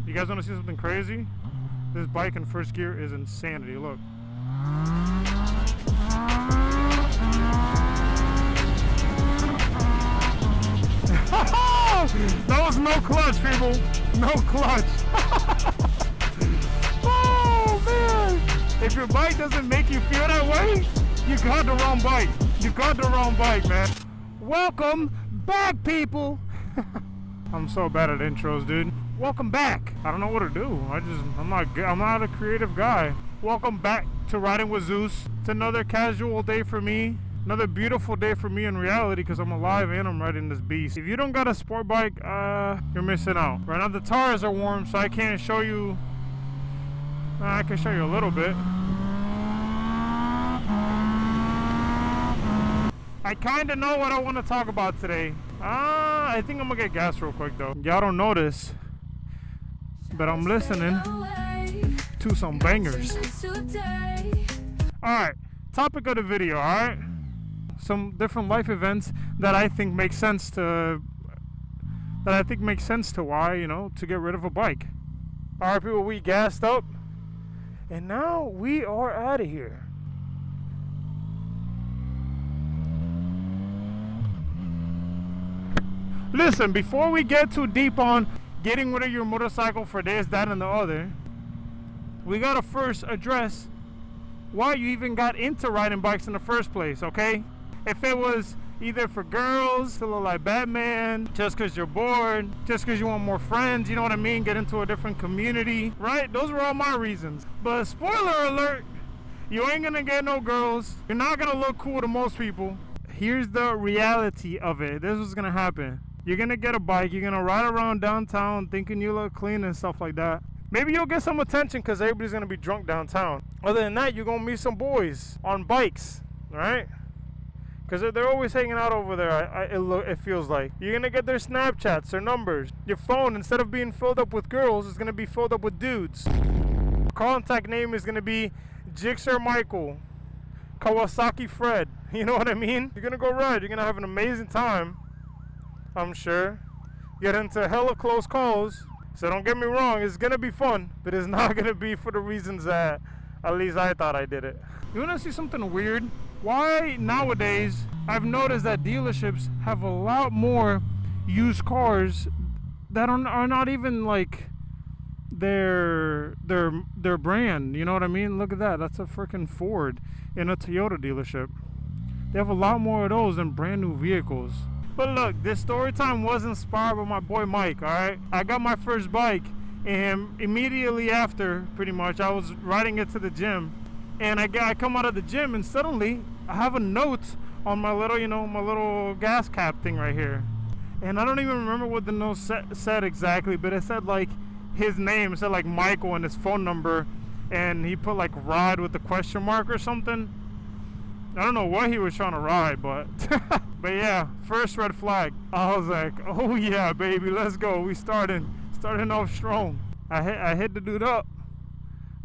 You guys want to see something crazy? This bike in first gear is insanity. Look. That was no clutch, people. No clutch. Oh, man. If your bike doesn't make you feel that way, you got the wrong bike. You got the wrong bike, man. Welcome back, people. I'm so bad at intros, dude. Welcome back. I don't know what to do. I'm not a creative guy. Welcome back to Riding with Zeus. It's another casual day for me. Another beautiful day for me in reality because I'm alive and I'm riding this beast. If you don't got a sport bike, you're missing out. Right now the tires are warm, so I can't show you. I can show you a little bit. I kind of know what I want to talk about today. I think I'm going to get gas real quick though. Y'all don't notice, but I'm listening to some bangers. Alright, topic of the video, alright? Some different life events that I think make sense to why, to get rid of a bike. Alright people, we gassed up and now we are out of here. Listen, before we get too deep on getting rid of your motorcycle for this, that, and the other, we gotta first address why you even got into riding bikes in the first place, okay? If it was either for girls to look like Batman, just because you're bored, just because you want more friends, you know what I mean? Get into a different community, right? Those were all my reasons. But spoiler alert, you ain't gonna get no girls. You're not gonna look cool to most people. Here's the reality of it. This is what's gonna happen. You're gonna get a bike, you're gonna ride around downtown thinking you look clean and stuff like that. Maybe you'll get some attention because everybody's gonna be drunk downtown. Other than that, you're gonna meet some boys on bikes, right? Because they're always hanging out over there, it feels like. You're gonna get their Snapchats, their numbers. Your phone, instead of being filled up with girls, is gonna be filled up with dudes. Contact name is gonna be Jixer Michael, Kawasaki Fred. You know what I mean? You're gonna go ride, you're gonna have an amazing time, I'm sure. Get into hella close calls. So don't get me wrong, it's gonna be fun, but it's not gonna be for the reasons that at least I thought I did it. You wanna see something weird? Why nowadays I've noticed that dealerships have a lot more used cars that are not even like their brand, you know what I mean? Look at that, that's a freaking Ford in a Toyota dealership. They have a lot more of those than brand new vehicles. But look, this story time was inspired by my boy Mike, alright? I got my first bike and immediately after, pretty much, I was riding it to the gym. And I come out of the gym and suddenly I have a note on my little, my little gas cap thing right here. And I don't even remember what the note said exactly, but it said like his name. It said like Michael and his phone number. And he put like ride with the question mark or something. I don't know what he was trying to ride, but but yeah, first red flag. I was like, oh yeah, baby, let's go. We starting off strong. I hit the dude up.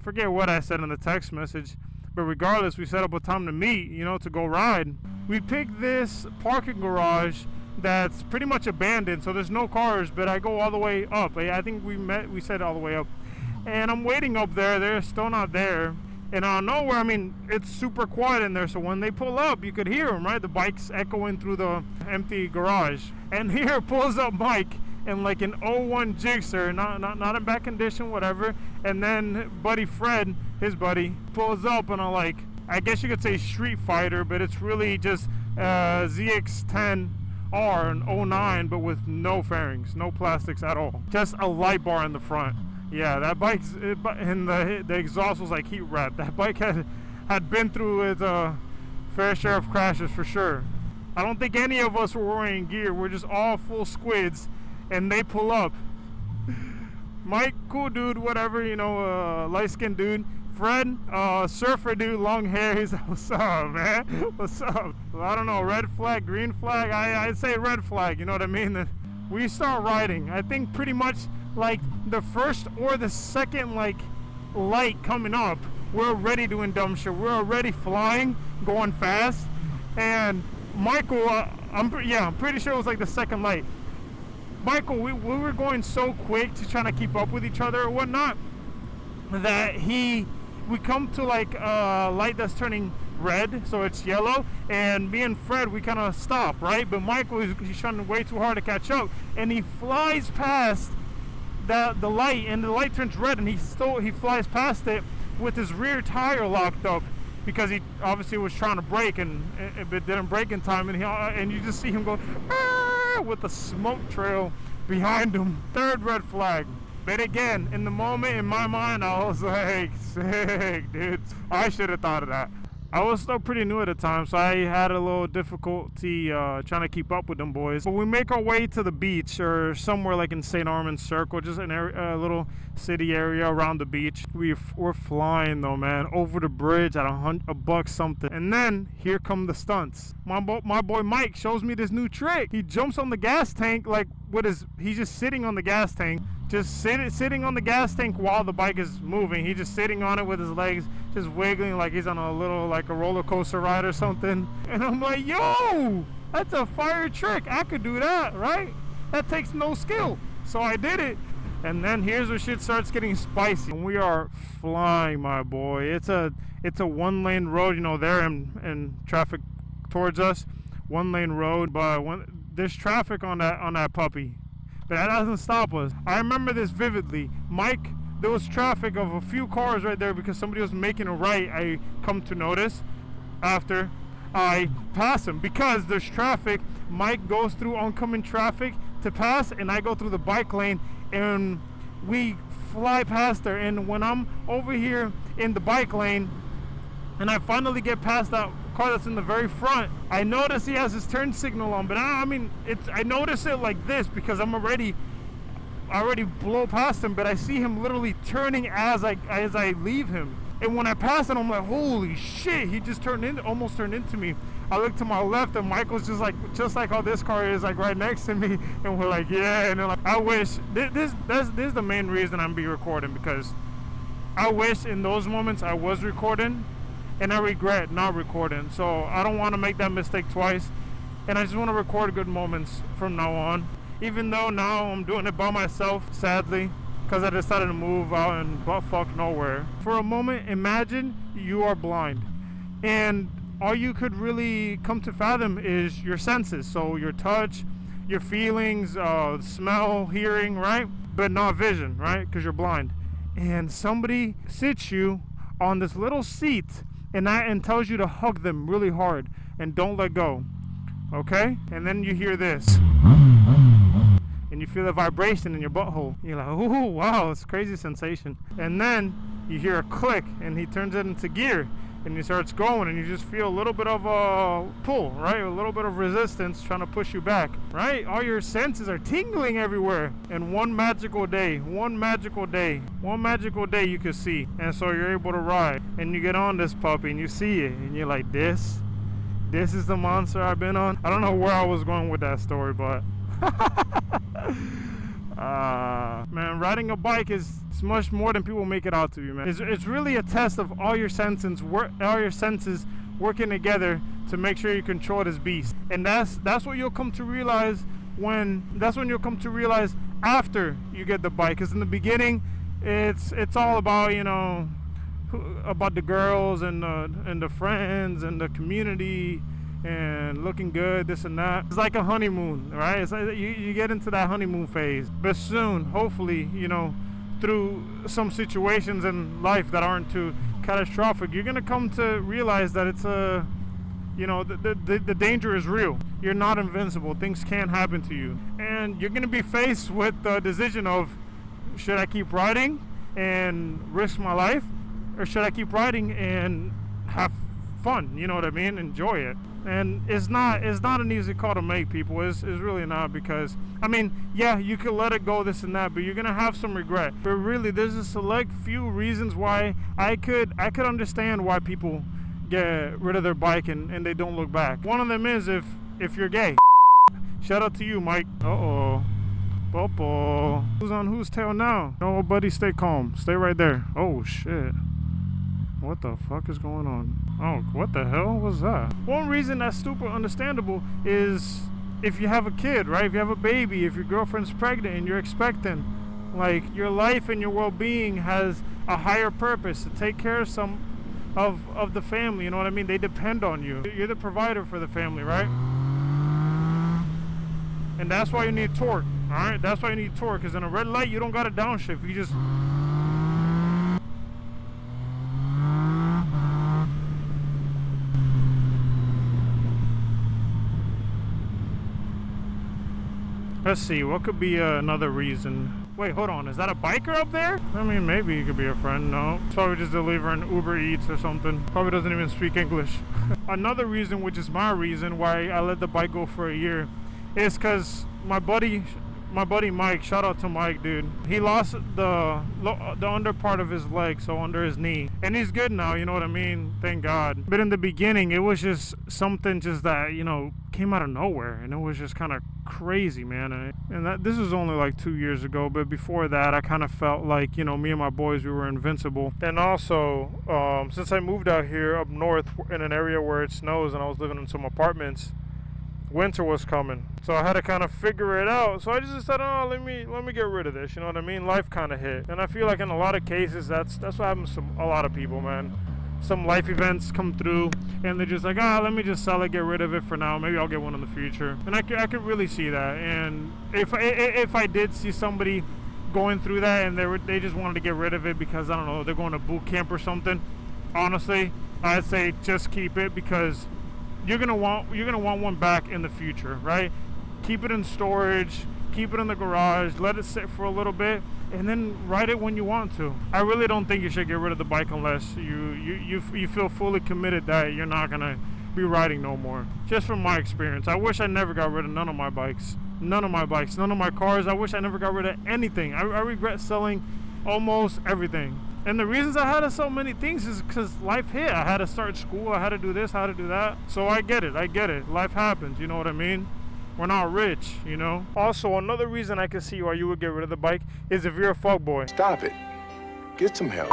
Forget what I said in the text message, but regardless, we set up a time to meet, to go ride. We picked this parking garage that's pretty much abandoned, so there's no cars, but I go all the way up. I think we said all the way up, and I'm waiting up there. They're still not there. And out of nowhere, it's super quiet in there, so when they pull up, you could hear them, right? The bike's echoing through the empty garage. And here pulls up Mike in like an 01 Gixxer, not in bad condition, whatever. And then buddy Fred, his buddy, pulls up and I guess you could say Street Fighter, but it's really just ZX-10R in 09, but with no fairings, no plastics at all. Just a light bar in the front. Yeah, that bike's, and the exhaust was like heat wrapped. That bike had been through its fair share of crashes for sure. I don't think any of us were wearing gear. We're just all full squids, and they pull up. Mike, cool dude, whatever, light-skinned dude. Fred, surfer dude, long hair. He's like, what's up, man? What's up? Well, I don't know, red flag, green flag. I'd say red flag, you know what I mean? Then we start riding. I think pretty much like the first or the second light coming up, we're already doing dumb shit. We're already flying, going fast. And Michael, I'm pretty sure it was like the second light. Michael, we were going so quick to trying to keep up with each other or whatnot that we come to like a light that's turning red, so it's yellow, and me and Fred, we kind of stop, right? But Michael, he's trying way too hard to catch up, and he flies past the light, and the light turns red, and he flies past it with his rear tire locked up because he obviously was trying to brake and it didn't brake in time, and you just see him go with the smoke trail behind him. Third red flag. But again, in the moment, in my mind, I was like, sick, dude. I should have thought of that. I was still pretty new at the time, so I had a little difficulty trying to keep up with them boys. But we make our way to the beach or somewhere like in St. Armand's Circle, just a little city area around the beach. We're flying though, man, over the bridge at $100 something. And then here come the stunts. My boy Mike shows me this new trick. He jumps on the gas tank like he's just sitting on the gas tank. Just sitting on the gas tank while the bike is moving. He's just sitting on it with his legs just wiggling like he's on a little, like a roller coaster ride or something. And I'm like, yo, that's a fire trick. I could do that, right? That takes no skill. So I did it. And then here's where shit starts getting spicy. And we are flying, my boy. It's a one-lane road, you know, there and traffic towards us. One-lane road, but there's traffic on that puppy. But that doesn't stop us. I remember this vividly. Mike, there was traffic of a few cars right there because somebody was making a right. I come to notice after I pass him because there's traffic. Mike goes through oncoming traffic to pass, and I go through the bike lane, and we fly past there. And when I'm over here in the bike lane, and I finally get past that car that's in the very front, I notice he has his turn signal on, but I notice it like this because I already blow past him, but I see him literally turning as I leave him. And when I pass him, I'm like, holy shit, he just almost turned into me. I look to my left, and Michael's just like how this car is, like right next to me, and we're like, yeah. And like, I wish this is the main reason I'm recording, because I wish in those moments I was recording. And I regret not recording, so I don't want to make that mistake twice, and I just want to record good moments from now on, even though now I'm doing it by myself, sadly, because I decided to move out and buttfuck nowhere. For a moment, imagine you are blind, and all you could really come to fathom is your senses, so your touch, your feelings, smell, hearing, right, but not vision, right, because you're blind. And somebody sits you on this little seat and tells you to hug them really hard and don't let go, okay? And then you hear this, and you feel the vibration in your butthole. You're like, oh wow, it's a crazy sensation. And then you hear a click, and he turns it into gear, and he starts going, and you just feel a little bit of a pull, right? A little bit of resistance trying to push you back, right? All your senses are tingling everywhere. And one magical day you could see. And so you're able to ride, and you get on this puppy, and you see it, and you're like, this is the monster I've been on. I don't know where I was going with that story, but man, riding a bike is much more than people make it out to be, man. It's really a test of all your senses working together to make sure you control this beast. And that's what you'll come to realize when you'll come to realize after you get the bike. Because in the beginning, it's all about, you know, about the girls and the friends and the community and looking good, this and that. It's like a honeymoon, right? It's like you get into that honeymoon phase. But soon, hopefully, you know, through some situations in life that aren't too catastrophic, you're gonna come to realize that it's the danger is real. You're not invincible. Things can happen to you, and you're gonna be faced with the decision of, should I keep riding and risk my life, or should I keep riding and have fun? You know what I mean? Enjoy it. And it's not an easy call to make, people. It's really not, because I mean, yeah, you could let it go, this and that, but you're gonna have some regret. But really, there's a select few reasons why I could understand why people get rid of their bike and they don't look back. One of them is if you're gay. Shout out to you, Mike. Popo. Who's on whose tail now? No, buddy, stay calm. Stay right there. Oh shit. What the fuck is going on? Oh, what the hell was that? One reason that's super understandable is if you have a kid, right? If you have a baby, if your girlfriend's pregnant and you're expecting, like, your life and your well-being has a higher purpose to take care of some of the family, you know what I mean? They depend on you. You're the provider for the family, right? And that's why you need torque, all right? That's why you need torque, because in a red light, you don't got to downshift. You just... Let's see, what could be another reason? Wait, hold on, is that a biker up there? I mean, maybe he could be a friend. No, it's probably just delivering Uber Eats or something. Probably doesn't even speak English. Another reason, which is my reason why I let the bike go for a year, is because my buddy Mike, shout out to Mike, dude. He lost the under part of his leg, so under his knee, and he's good now, you know what I mean? Thank God. But in the beginning, it was just something just that, you know, came out of nowhere, and it was just kind of crazy, man. And that this was only like 2 years ago, but before that, I kind of felt like, you know, me and my boys, we were invincible. And also, since I moved out here up north in an area where it snows, and I was living in some apartments, winter was coming, so I had to kind of figure it out. So I just said, oh, let me get rid of this, you know what I mean? Life kind of hit, and I feel like in a lot of cases that's what happens to a lot of people, man. Some life events come through and they're just like, let me just sell it, get rid of it for now, maybe I'll get one in the future. And I could really see that. And if I did see somebody going through that and they just wanted to get rid of it because, I don't know, they're going to boot camp or something, honestly, I'd say just keep it, because you're gonna want one back in the future, right? Keep it in storage, keep it in the garage, let it sit for a little bit, and then ride it when you want to. I really don't think you should get rid of the bike unless you feel fully committed that you're not gonna be riding no more. Just from my experience, I wish I never got rid of none of my bikes, none of my cars. I wish I never got rid of anything. I regret selling almost everything. And the reasons I had to sell many things is because life hit. I had to start school, I had to do this, I had to do that. So I get it. Life happens, you know what I mean? We're not rich, you know? Also, another reason I can see why you would get rid of the bike is if you're a fuckboy. Stop it. Get some help.